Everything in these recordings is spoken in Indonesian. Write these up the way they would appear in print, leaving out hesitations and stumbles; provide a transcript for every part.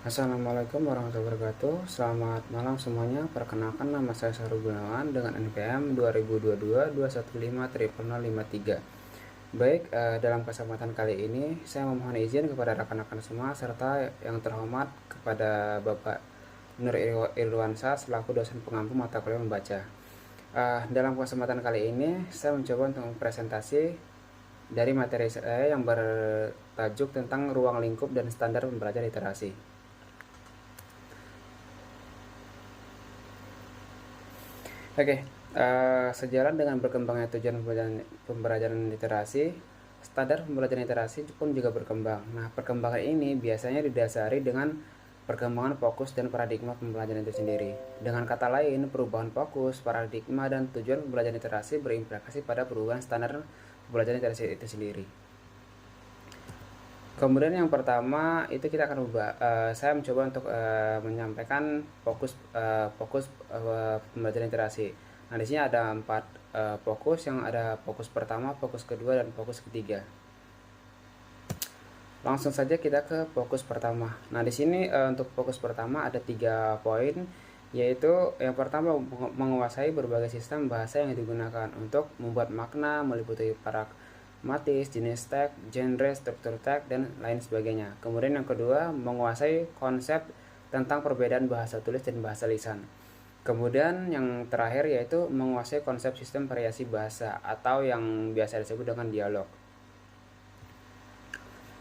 Assalamualaikum warahmatullahi wabarakatuh. Selamat malam semuanya. Perkenalkan, nama saya Sahrul Gunawan dengan NPM 2022-215-0053. Baik, dalam kesempatan kali ini saya memohon izin kepada rekan-rekan semua serta yang terhormat kepada Bapak Nur Irwansyah selaku dosen pengampu mata kuliah membaca. Dalam kesempatan kali ini saya mencoba untuk mempresentasi dari materi saya yang bertajuk tentang ruang lingkup dan standar pembelajaran literasi. Oke, sejalan dengan berkembangnya tujuan pembelajaran literasi, standar pembelajaran literasi pun juga berkembang. Nah, perkembangan ini biasanya didasari dengan perkembangan fokus dan paradigma pembelajaran itu sendiri. Dengan kata lain, perubahan fokus, paradigma, dan tujuan pembelajaran literasi berimplikasi pada perubahan standar pembelajaran literasi itu sendiri. Kemudian yang pertama itu kita akan saya mencoba untuk menyampaikan fokus pembelajaran literasi. Nah, di sini ada 4 fokus, yang ada fokus pertama, fokus kedua, dan fokus ketiga. Langsung saja kita ke fokus pertama. Nah, di sini untuk fokus pertama ada 3 poin, yaitu yang pertama menguasai berbagai sistem bahasa yang digunakan untuk membuat makna meliputi pragmatis, jenis teks, genre, struktur teks, dan lain sebagainya. Kemudian yang kedua, menguasai konsep tentang perbedaan bahasa tulis dan bahasa lisan. Kemudian yang terakhir yaitu menguasai konsep sistem variasi bahasa atau yang biasa disebut dengan dialog.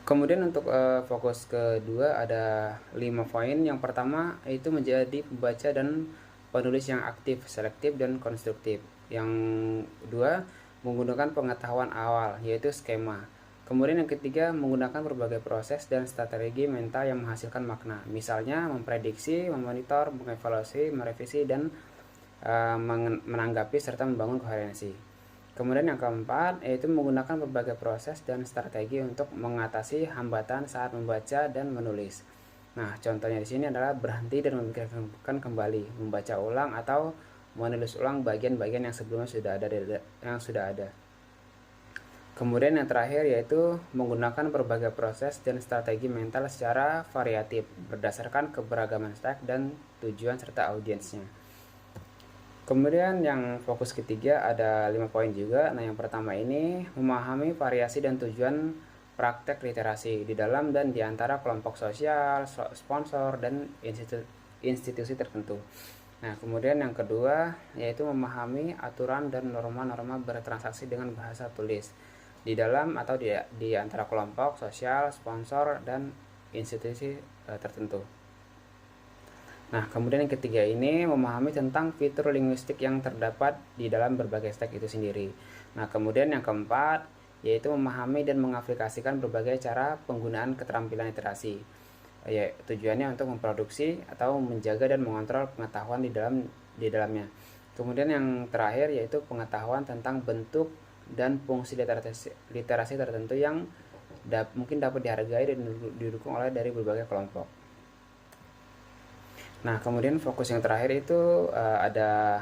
Kemudian untuk fokus kedua ada 5 poin. Yang pertama itu menjadi pembaca dan penulis yang aktif, selektif, dan konstruktif. Yang kedua, menggunakan pengetahuan awal, yaitu skema. Kemudian yang ketiga, menggunakan berbagai proses dan strategi mental yang menghasilkan makna. Misalnya memprediksi, memonitor, mengevaluasi, merevisi, dan menanggapi serta membangun koherensi. Kemudian yang keempat, yaitu menggunakan berbagai proses dan strategi untuk mengatasi hambatan saat membaca dan menulis. Nah, contohnya di sini adalah berhenti dan memikirkan kembali, membaca ulang atau menulis ulang bagian-bagian yang sebelumnya sudah ada. Kemudian yang terakhir yaitu menggunakan berbagai proses dan strategi mental secara variatif berdasarkan keberagaman teks dan tujuan serta audiensnya. Kemudian yang fokus ketiga ada 5 poin juga. Nah, yang pertama ini memahami variasi dan tujuan praktek literasi di dalam dan di antara kelompok sosial, sponsor, dan institusi tertentu. Nah, kemudian yang kedua yaitu memahami aturan dan norma-norma bertransaksi dengan bahasa tulis di dalam atau di antara kelompok sosial, sponsor, dan institusi tertentu. Nah, kemudian yang ketiga ini memahami tentang fitur linguistik yang terdapat di dalam berbagai teks itu sendiri. Nah, kemudian yang keempat yaitu memahami dan mengaplikasikan berbagai cara penggunaan keterampilan literasi. Ya, tujuannya untuk memproduksi atau menjaga dan mengontrol pengetahuan di dalamnya. Kemudian yang terakhir yaitu pengetahuan tentang bentuk dan fungsi literasi tertentu yang mungkin dapat dihargai dan didukung oleh dari berbagai kelompok. Nah, kemudian fokus yang terakhir itu ada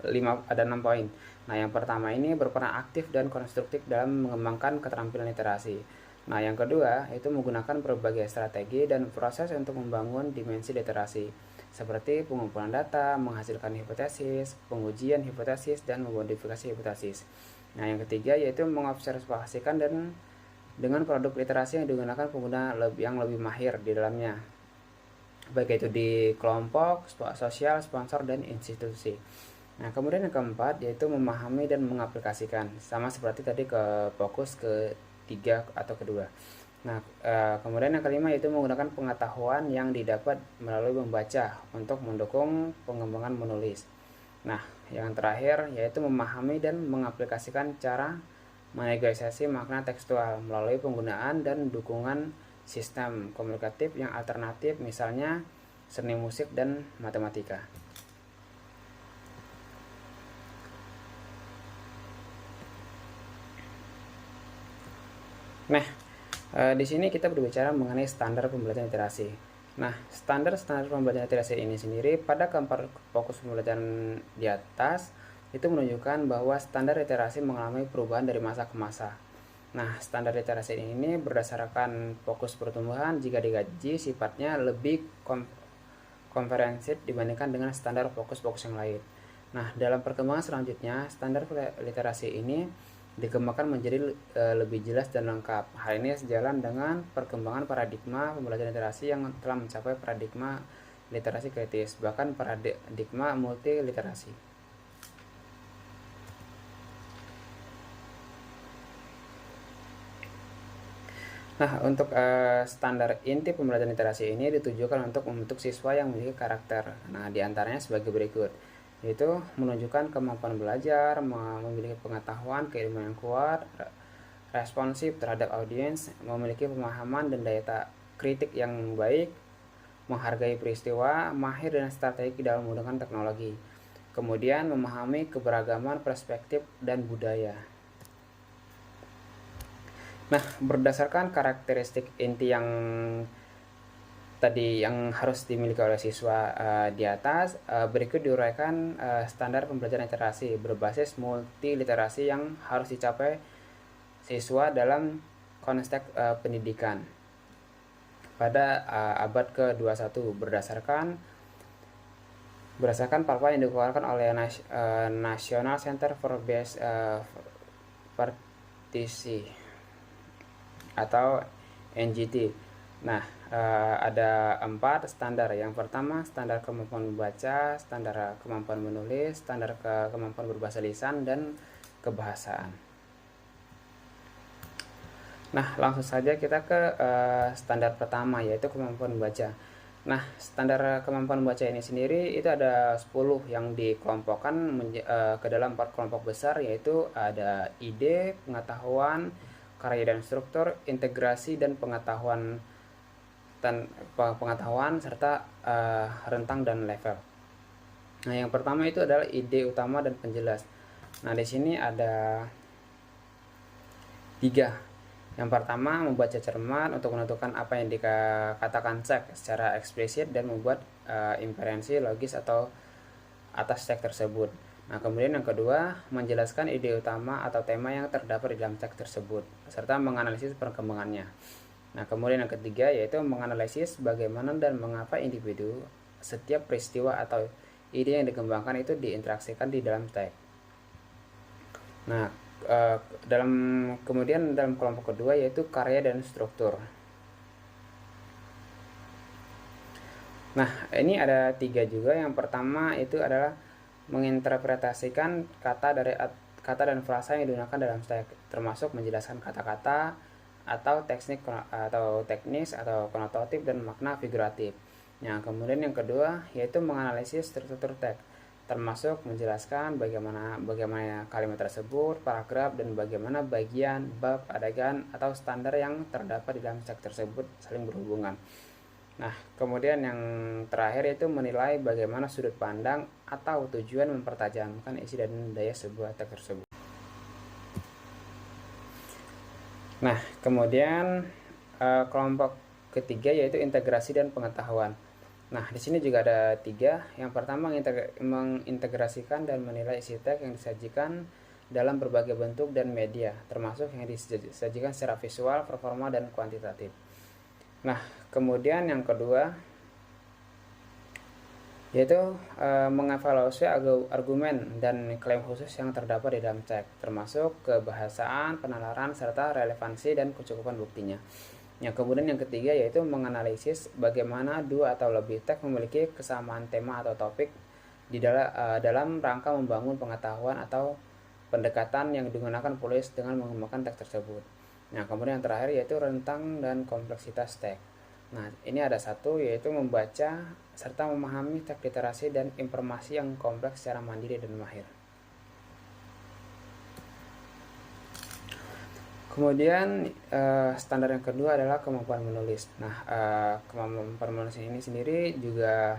6 poin. Nah, yang pertama ini berperan aktif dan konstruktif dalam mengembangkan keterampilan literasi. Nah, yang kedua itu menggunakan berbagai strategi dan proses untuk membangun dimensi literasi, seperti pengumpulan data, menghasilkan hipotesis, pengujian hipotesis, dan memodifikasi hipotesis. Nah, yang ketiga yaitu mengobservasikan dan dengan produk literasi yang digunakan pengguna yang lebih mahir di dalamnya, baik itu di kelompok, sosial, sponsor, dan institusi. Nah, kemudian yang keempat yaitu memahami dan mengaplikasikan, sama seperti tadi ke fokus ketiga atau kedua. Nah, kemudian yang kelima yaitu menggunakan pengetahuan yang didapat melalui membaca untuk mendukung pengembangan menulis. Nah, yang terakhir yaitu memahami dan mengaplikasikan cara menegosiasi makna tekstual melalui penggunaan dan dukungan sistem komunikatif yang alternatif, misalnya seni musik dan matematika. Nah, di sini kita berbicara mengenai standar pembelajaran literasi. Nah, standar pembelajaran literasi ini sendiri pada keempat fokus pembelajaran di atas itu menunjukkan bahwa standar literasi mengalami perubahan dari masa ke masa. Nah, standar literasi ini berdasarkan fokus pertumbuhan jika dikaji sifatnya lebih komprehensif dibandingkan dengan standar fokus-fokus yang lain. Nah, dalam perkembangan selanjutnya, standar literasi ini dikembangkan menjadi lebih jelas dan lengkap. Hal ini sejalan dengan perkembangan paradigma pembelajaran literasi yang telah mencapai paradigma literasi kritis, bahkan paradigma multiliterasi. Nah, untuk standar inti pembelajaran literasi ini ditujukan untuk membentuk siswa yang memiliki karakter. Nah, diantaranya sebagai berikut, yaitu menunjukkan kemampuan belajar, memiliki pengetahuan, keilmuan yang kuat, responsif terhadap audiens, memiliki pemahaman dan daya kritik yang baik, menghargai peristiwa, mahir dan strategi dalam menggunakan teknologi. Kemudian memahami keberagaman perspektif dan budaya. Nah, berdasarkan karakteristik inti yang tadi yang harus dimiliki oleh siswa di atas, berikut diuraikan standar pembelajaran literasi berbasis multiliterasi yang harus dicapai siswa dalam konteks pendidikan pada abad ke-21 berdasarkan paparan yang dikeluarkan oleh National Center for Best Practices atau NGT. Nah, ada 4 standar. Yang pertama, standar kemampuan membaca, standar kemampuan menulis, standar kemampuan berbahasa lisan, dan kebahasaan. Nah, langsung saja kita ke standar pertama, yaitu kemampuan membaca. Nah, standar kemampuan membaca ini sendiri itu ada 10 yang dikelompokkan ke dalam 4 kelompok besar, yaitu ada ide, pengetahuan, karya dan struktur, integrasi, dan pengetahuan serta rentang dan level. Nah, yang pertama itu adalah ide utama dan penjelas. Nah, di sini ada 3. Yang pertama, membaca cermat untuk menentukan apa yang dikatakan teks secara eksplisit dan membuat inferensi logis atau atas teks tersebut. Nah, kemudian yang kedua, menjelaskan ide utama atau tema yang terdapat di dalam teks tersebut, serta menganalisis perkembangannya. Nah, kemudian yang ketiga, yaitu menganalisis bagaimana dan mengapa individu, setiap peristiwa atau ide yang dikembangkan itu diinteraksikan di dalam teks. Nah, kemudian dalam kelompok kedua, yaitu karya dan struktur. Nah, ini ada 3 juga. Yang pertama itu adalah menginterpretasikan kata dan frasa yang digunakan dalam teks, termasuk menjelaskan kata-kata atau teknis atau konotatif dan makna figuratif. Nah, kemudian yang kedua yaitu menganalisis struktur teks, termasuk menjelaskan bagaimana kalimat tersebut, paragraf, dan bagaimana bagian, bab, adegan atau standar yang terdapat di dalam teks tersebut saling berhubungan. Nah, kemudian yang terakhir itu menilai bagaimana sudut pandang atau tujuan mempertajamkan isi dan daya sebuah teks tersebut. Nah, kemudian kelompok ketiga yaitu integrasi dan pengetahuan. Nah, di sini juga ada 3. Yang pertama, mengintegrasikan dan menilai isi teks yang disajikan dalam berbagai bentuk dan media, termasuk yang disajikan secara visual, performa, dan kuantitatif. Nah, kemudian yang kedua yaitu mengevaluasi argumen dan klaim khusus yang terdapat di dalam teks, termasuk kebahasaan, penalaran, serta relevansi dan kecukupan buktinya. Yang kemudian yang ketiga yaitu menganalisis bagaimana 2 atau lebih teks memiliki kesamaan tema atau topik di dalam rangka membangun pengetahuan atau pendekatan yang digunakan penulis dengan mengembangkan teks tersebut. Nah, kemudian yang terakhir yaitu rentang dan kompleksitas teks. Nah, ini ada 1 yaitu membaca serta memahami teks literasi dan informasi yang kompleks secara mandiri dan mahir. Kemudian standar yang kedua adalah kemampuan menulis. Nah, kemampuan menulis ini sendiri juga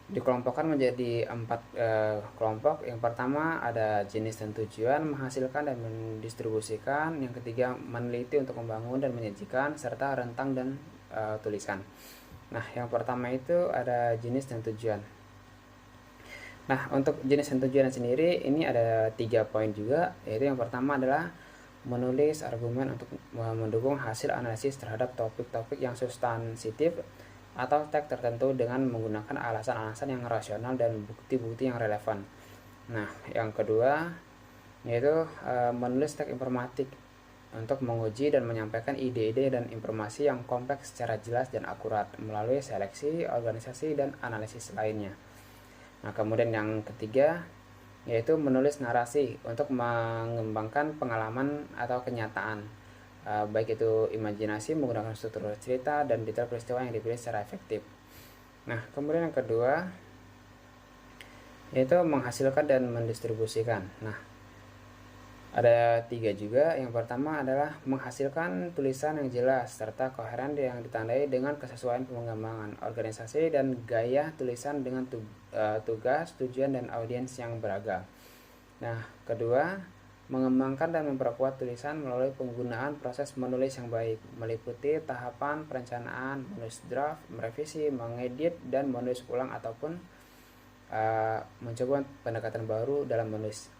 dikelompokkan menjadi 4 kelompok. Yang pertama ada jenis dan tujuan, menghasilkan dan mendistribusikan. Yang ketiga meneliti untuk membangun dan menyajikan, serta rentang dan tulisan. Nah, yang pertama itu ada jenis dan tujuan. Nah, untuk jenis dan tujuan sendiri ini ada 3 poin juga, yaitu yang pertama adalah menulis argumen untuk mendukung hasil analisis terhadap topik-topik yang substansitif atau teks tertentu dengan menggunakan alasan-alasan yang rasional dan bukti-bukti yang relevan. Nah, yang kedua yaitu menulis teks informatif untuk menguji dan menyampaikan ide-ide dan informasi yang kompleks secara jelas dan akurat melalui seleksi, organisasi, dan analisis lainnya. Nah, kemudian yang ketiga yaitu menulis narasi untuk mengembangkan pengalaman atau kenyataan, baik itu imajinasi menggunakan struktur cerita dan detail peristiwa yang dipilih secara efektif. Nah, kemudian yang kedua yaitu menghasilkan dan mendistribusikan. Nah, ada 3 juga. Yang pertama adalah menghasilkan tulisan yang jelas serta koheren yang ditandai dengan kesesuaian pengembangan organisasi dan gaya tulisan dengan tugas, tujuan, dan audiens yang beragam. Nah, kedua, mengembangkan dan memperkuat tulisan melalui penggunaan proses menulis yang baik, meliputi tahapan perencanaan, menulis draft, merevisi, mengedit, dan menulis ulang ataupun mencoba pendekatan baru dalam menulis.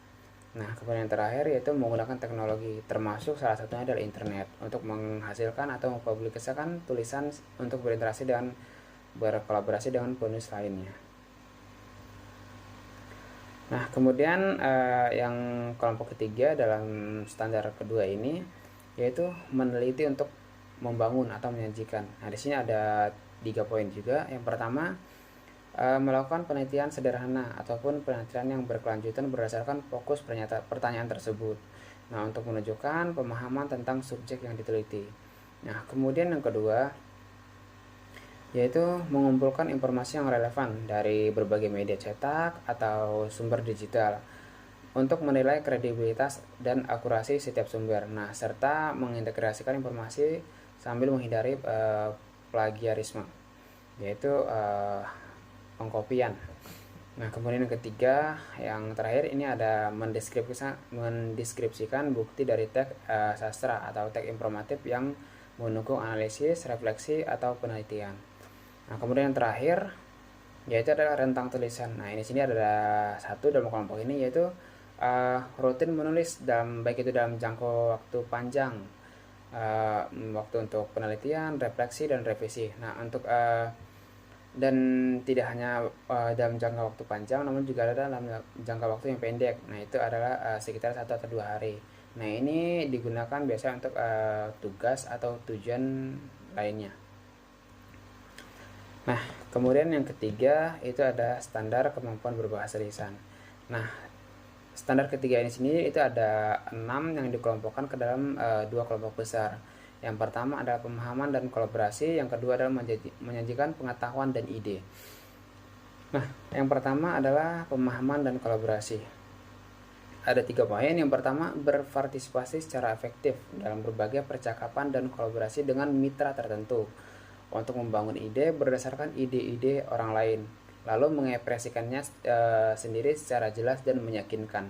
Nah, kemudian yang terakhir yaitu menggunakan teknologi, termasuk salah satunya adalah internet, untuk menghasilkan atau mempublikasikan tulisan untuk berinteraksi dan berkolaborasi dengan penulis lainnya. Nah, kemudian yang kelompok ketiga dalam standar kedua ini yaitu meneliti untuk membangun atau menyajikan. Nah, di sini ada 3 poin juga. Yang pertama, melakukan penelitian sederhana ataupun penelitian yang berkelanjutan berdasarkan fokus pertanyaan tersebut. Nah, untuk menunjukkan pemahaman tentang subjek yang diteliti. Nah, kemudian yang kedua yaitu mengumpulkan informasi yang relevan dari berbagai media cetak atau sumber digital untuk menilai kredibilitas dan akurasi setiap sumber. Nah, serta mengintegrasikan informasi sambil menghindari plagiarisme, yaitu pengkopian. Nah, kemudian yang ketiga, yang terakhir ini ada mendeskripsikan bukti dari teks sastra atau teks informatif yang mendukung analisis, refleksi, atau penelitian. Nah, kemudian yang terakhir yaitu adalah rentang tulisan. Nah, ini sini ada satu dalam kelompok ini yaitu rutin menulis baik itu dalam jangka waktu panjang, waktu untuk penelitian, refleksi, dan revisi. Nah, untuk dan tidak hanya dalam jangka waktu panjang, namun juga ada dalam jangka waktu yang pendek. Nah, itu adalah sekitar 1 atau 2 hari. Nah, ini digunakan biasanya untuk tugas atau tujuan lainnya. Nah, kemudian yang ketiga itu ada standar kemampuan berbahasa lisan. Nah, standar ketiga ini sendiri itu ada 6 yang dikelompokkan ke dalam 2 kelompok besar. Yang pertama adalah pemahaman dan kolaborasi, yang kedua adalah menyajikan pengetahuan dan ide. Nah, yang pertama adalah pemahaman dan kolaborasi. Ada 3 poin. Yang pertama, berpartisipasi secara efektif dalam berbagai percakapan dan kolaborasi dengan mitra tertentu untuk membangun ide berdasarkan ide-ide orang lain, lalu mengekspresikannya sendiri secara jelas dan meyakinkan.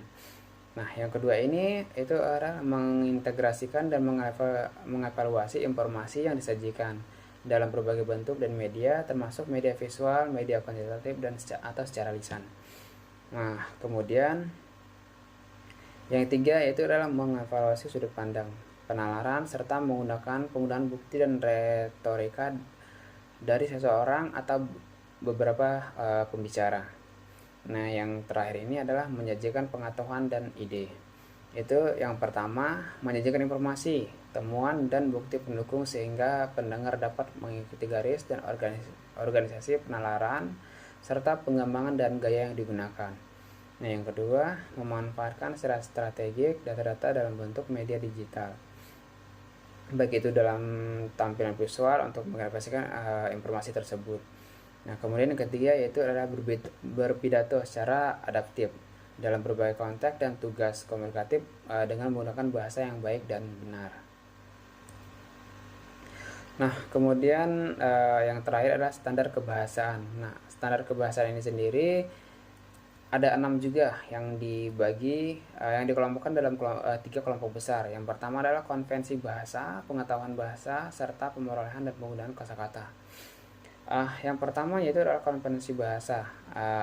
Nah, yang kedua ini itu adalah mengintegrasikan dan mengevaluasi informasi yang disajikan dalam berbagai bentuk dan media, termasuk media visual, media kuantitatif, dan atau secara lisan. Nah, kemudian yang ketiga yaitu adalah mengevaluasi sudut pandang, penalaran, serta menggunakan penggunaan bukti dan retorika dari seseorang atau beberapa pembicara. Nah, yang terakhir ini adalah menyajikan pengetahuan dan ide. Itu yang pertama, menyajikan informasi, temuan, dan bukti pendukung sehingga pendengar dapat mengikuti garis dan organisasi penalaran serta pengembangan dan gaya yang digunakan. Nah, yang kedua, memanfaatkan secara strategik data-data dalam bentuk media digital, baik itu dalam tampilan visual untuk mengekspresikan informasi tersebut. Nah, kemudian yang ketiga yaitu adalah berpidato secara adaptif dalam berbagai konteks dan tugas komunikatif dengan menggunakan bahasa yang baik dan benar. Nah, kemudian yang terakhir adalah standar kebahasaan. Nah, standar kebahasaan ini sendiri ada 6 juga yang dibagi yang dikelompokkan dalam 3 kelompok besar. Yang pertama adalah konvensi bahasa, pengetahuan bahasa, serta pemerolehan dan penggunaan kosakata. Yang pertama yaitu adalah kompetensi bahasa.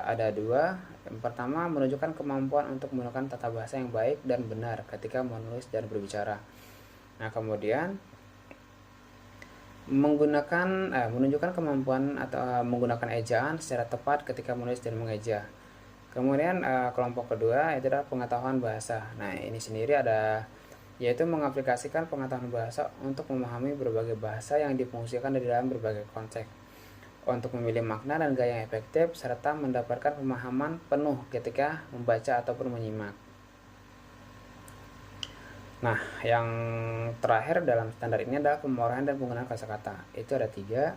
Ada dua. Yang pertama, menunjukkan kemampuan untuk menggunakan tata bahasa yang baik dan benar ketika menulis dan berbicara. Nah, kemudian menunjukkan kemampuan atau menggunakan ejaan secara tepat ketika menulis dan mengeja. Kemudian kelompok kedua itu adalah pengetahuan bahasa. Nah, ini sendiri yaitu mengaplikasikan pengetahuan bahasa untuk memahami berbagai bahasa yang difungsikan di dalam berbagai konteks, untuk memilih makna dan gaya yang efektif, serta mendapatkan pemahaman penuh ketika membaca ataupun menyimak. Nah, yang terakhir dalam standar ini adalah pemrograman dan penggunaan kosakata. Itu ada 3.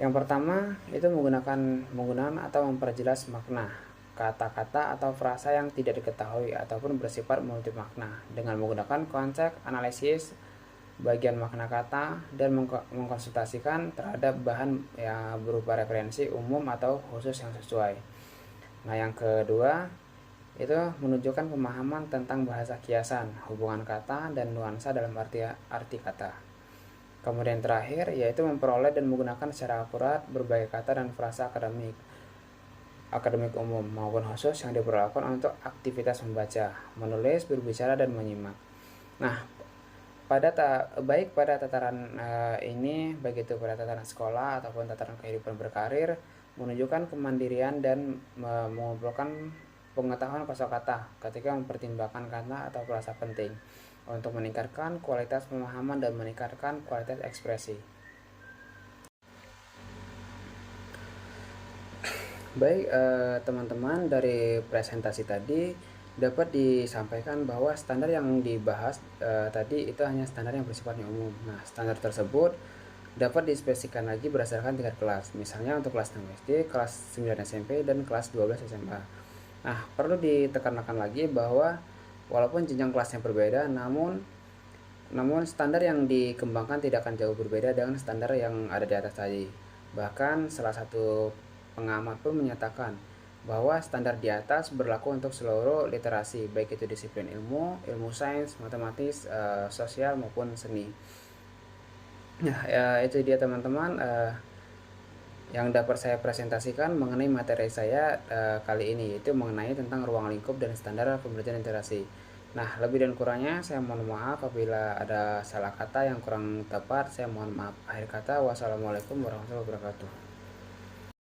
Yang pertama itu menggunakan atau memperjelas makna kata-kata atau frasa yang tidak diketahui ataupun bersifat multimakna dengan menggunakan konsep analisis bagian makna kata dan mengkonsultasikan terhadap bahan yang berupa referensi umum atau khusus yang sesuai. Nah, yang kedua itu menunjukkan pemahaman tentang bahasa kiasan, hubungan kata dan nuansa dalam arti kata. Kemudian terakhir yaitu memperoleh dan menggunakan secara akurat berbagai kata dan frasa akademik umum maupun khusus yang diperlakukan untuk aktivitas membaca, menulis, berbicara dan menyimak. Nah, baik pada tataran ini, baik itu pada tataran sekolah ataupun tataran kehidupan berkarir, menunjukkan kemandirian dan mengumpulkan pengetahuan kosakata ketika mempertimbangkan kata atau frasa penting untuk meningkatkan kualitas pemahaman dan meningkatkan kualitas ekspresi. Baik, teman-teman, dari presentasi tadi dapat disampaikan bahwa standar yang dibahas tadi itu hanya standar yang bersifatnya umum. Nah, standar tersebut dapat dispesifikasikan lagi berdasarkan tingkat kelas. Misalnya untuk kelas 6 SD, kelas 9 SMP, dan kelas 12 SMA. Nah, perlu ditekankan lagi bahwa walaupun jenjang kelasnya berbeda, namun standar yang dikembangkan tidak akan jauh berbeda dengan standar yang ada di atas tadi. Bahkan salah satu pengamat pun menyatakan bahwa standar di atas berlaku untuk seluruh literasi, baik itu disiplin ilmu sains, matematis, sosial maupun seni. Nah, itu dia teman-teman yang dapat saya presentasikan mengenai materi saya kali ini, yaitu mengenai tentang ruang lingkup dan standar pembelajaran literasi. Nah, lebih dan kurangnya saya mohon maaf apabila ada salah kata yang kurang tepat. Saya mohon maaf. Akhir kata, wassalamualaikum warahmatullahi wabarakatuh.